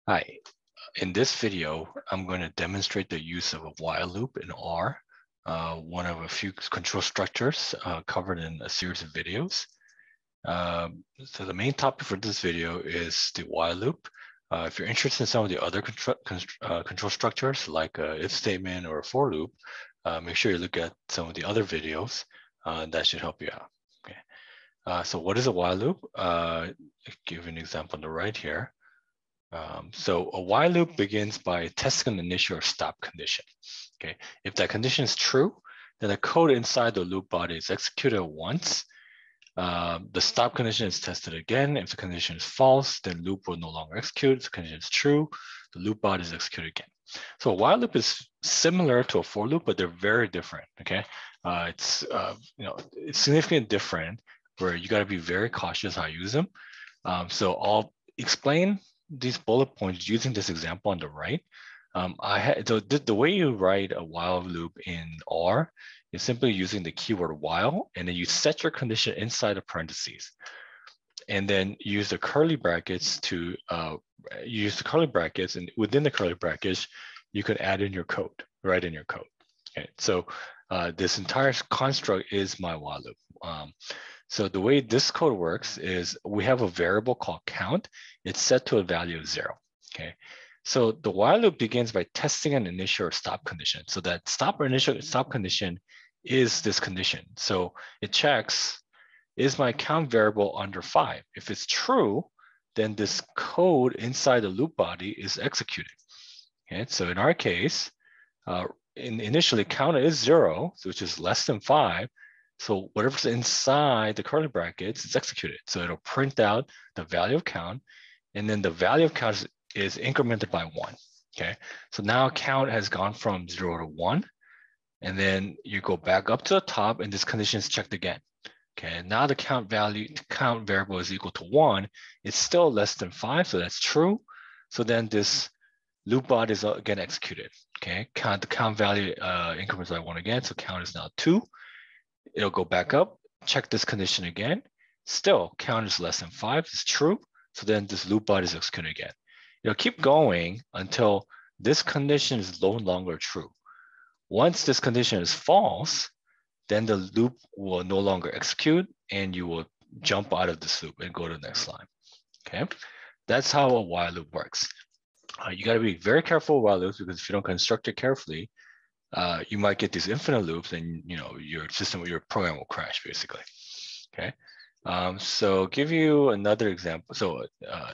Hi, in this video, I'm going to demonstrate the use of a while loop in R, one of a few control structures covered in a series of videos. So the main topic for this video is the while loop. If you're interested in some of the other control structures, like a if statement or a for loop, make sure you look at some of the other videos. That should help you out. Okay. So what is a while loop? I'll give you an example on the right here. So a while loop begins by testing an initial or stop condition. Okay, if that condition is true, then the code inside the loop body is executed once. The stop condition is tested again. If the condition is false, then loop will no longer execute. If the condition is true, the loop body is executed again. So a while loop is similar to a for loop, but they're very different. Okay, it's significantly different where you got to be very cautious how you use them. So I'll explain these bullet points using this example on the right. The way you write a while loop in R is simply using the keyword while, and then you set your condition inside the parentheses, and then use the curly brackets to and within the curly brackets, you could add in your code, write in your code. Okay, so this entire construct is my while loop. So the way this code works is we have a variable called count. It's set to a value of 0. Okay. So the while loop begins by testing an initial or stop condition. So that stop or initial stop condition is this condition. So it checks, is my count variable under 5? If it's true, then this code inside the loop body is executed. Okay. So in our case, initially count is 0, which is less than 5. So whatever's inside the curly brackets is executed. So it'll print out the value of count, and then the value of count is incremented by 1. Okay, so now count has gone from 0 to 1, and then you go back up to the top, and this condition is checked again. Okay, now the count variable is equal to 1. It's still less than 5, so that's true. So then this loop body is again executed. Okay, the count value increments by 1 again, so count is now 2. It'll go back up, check this condition again. Still, count is less than 5, it's true. So then this loop body is executed again. It'll keep going until this condition is no longer true. Once this condition is false, then the loop will no longer execute and you will jump out of this loop and go to the next line. Okay, that's how a while loop works. You got to be very careful with while loops, because if you don't construct it carefully, you might get these infinite loops, and your system, your program will crash basically. Okay, so give you another example. So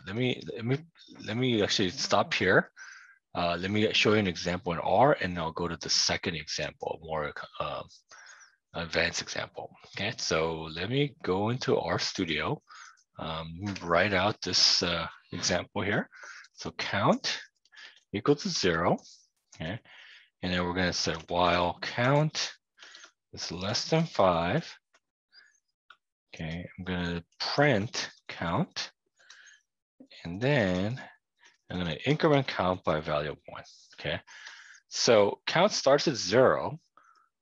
let me actually stop here. Let me show you an example in R, and I'll go to the second example, more advanced example. Okay, so let me go into RStudio, write out this example here. So count equal to 0. Okay. And then we're going to set while count is less than 5. Okay, I'm going to print count. And then I'm going to increment count by a value of 1. Okay, so count starts at 0.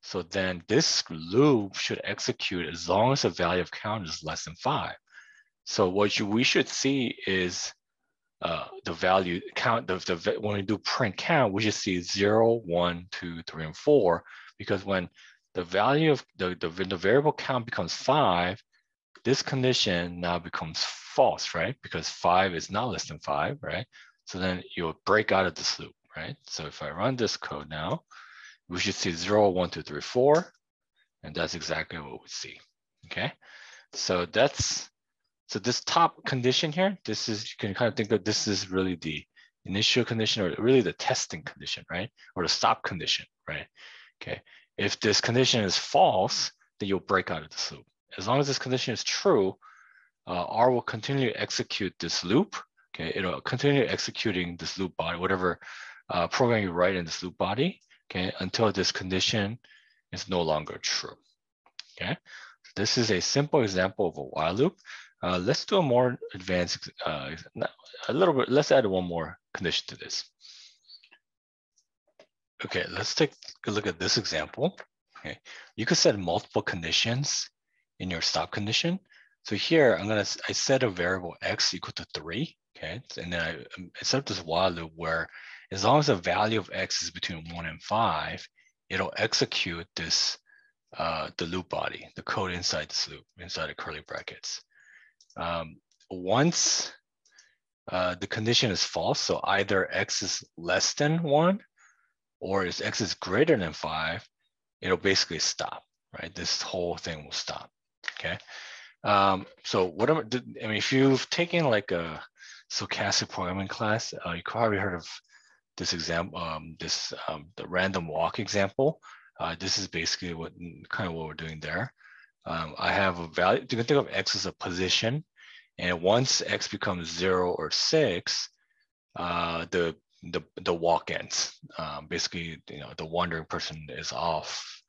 So then this loop should execute as long as the value of count is less than 5. So what we should see is the value count, when we do print count, we just see 0, 1, 2, 3, and 4, because when the value of the variable count becomes 5, this condition now becomes false, right? Because 5 is not less than 5, right? So then you'll break out of this loop, right? So if I run this code now, we should see 0, 1, 2, 3, 4, and that's exactly what we see. Okay, so this top condition here, this is, you can kind of think of this is really the initial condition, or really the testing condition, right? Or the stop condition, right? Okay, if this condition is false, then you'll break out of this loop. As long as this condition is true, R will continue to execute this loop. Okay, it'll continue executing this loop body, whatever program you write in this loop body, okay, until this condition is no longer true. Okay, this is a simple example of a while loop. Let's do a more advanced, let's add one more condition to this. Okay, let's take a look at this example. Okay, you could set multiple conditions in your stop condition. So here I set a variable x equal to 3. Okay, and then I set up this while loop where as long as the value of X is between 1 and 5, it'll execute this, the loop body, the code inside this loop, inside the curly brackets. Once the condition is false, so either X is less than 1 or if X is greater than 5, it'll basically stop, right? This whole thing will stop, okay? So what I mean, if you've taken like a stochastic programming class, you probably heard of this example, the random walk example. This is basically what we're doing there. I have a value, you can think of X as a position, and once X becomes 0 or 6, the walk ends. Basically, the wandering person is off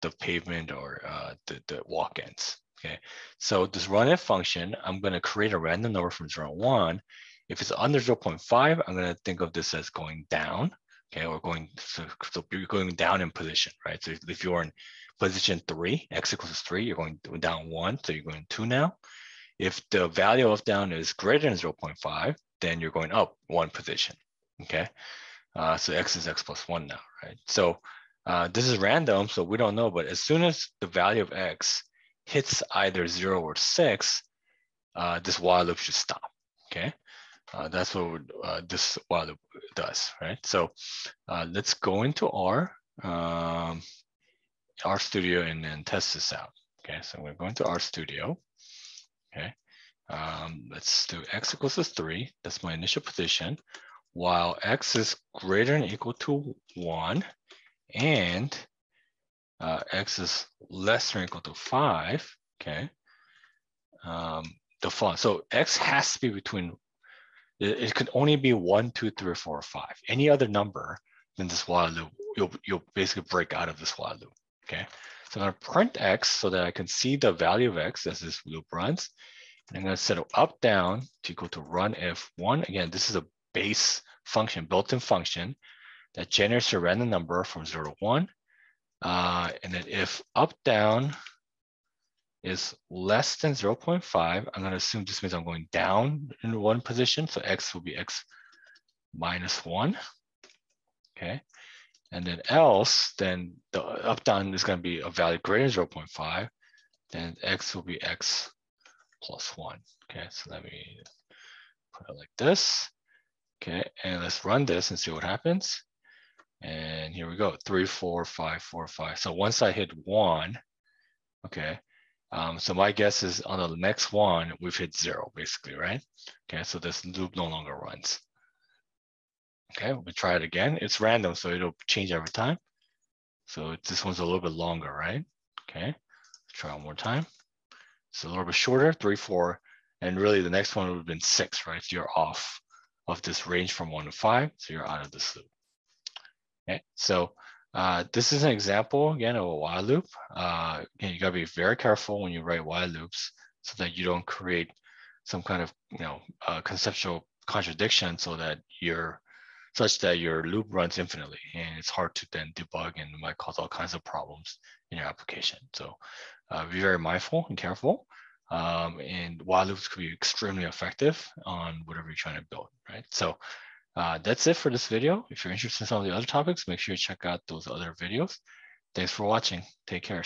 the pavement, or the walk ends. Okay, so this runIf function, I'm going to create a random number from 0 to 1. If it's under 0.5, I'm going to think of this as going down. Okay, or so you're going down in position, right? So if you're in position 3, X equals 3, you're going down 1, so you're going 2 now. If the value of down is greater than 0.5, then you're going up 1 position. Okay, so X is X plus 1 now, right? So this is random, so we don't know, but as soon as the value of X hits either 0 or 6, this while loop should stop, okay? That's what this while loop does, right? So let's go into R Studio and then test this out, okay? So we're going to R Studio, okay? Let's do X equals to 3, that's my initial position, while X is greater than or equal to 1, and X is less than or equal to 5, okay? The font, so X has to be between, it can only be 1, 2, 3, 4, or 5. Any other number than this while loop, you'll basically break out of this while loop, okay? So I'm gonna print X so that I can see the value of X as this loop runs. And I'm gonna set it up, down to equal to runIf1. Again, this is a base function, built-in function that generates a random number from 0 to 1. And then if up, down is less than 0.5, I'm going to assume this means I'm going down in 1 position. So X will be X minus 1. Okay. And then else, then the up, down is going to be a value greater than 0.5. Then X will be X plus 1. Okay. So let me put it like this. Okay. And let's run this and see what happens. And here we go, 3, 4, 5, 4, 5. So once I hit 1, okay, so my guess is on the next one, we've hit 0, basically, right? Okay, so this loop no longer runs. Okay, we try it again. It's random, so it'll change every time. So this one's a little bit longer, right? Okay, let's try one more time. It's a little bit shorter, 3, 4, and really the next one would have been 6, right? So you're off of this range from 1 to 5, so you're out of this loop. Okay, so this is an example, again, of a while loop. Again, you gotta be very careful when you write while loops so that you don't create some kind of, conceptual contradiction such that your loop runs infinitely, and it's hard to then debug and might cause all kinds of problems in your application. So be very mindful and careful. And while loops could be extremely effective on whatever you're trying to build, right? So that's it for this video. If you're interested in some of the other topics, make sure you check out those other videos. Thanks for watching. Take care.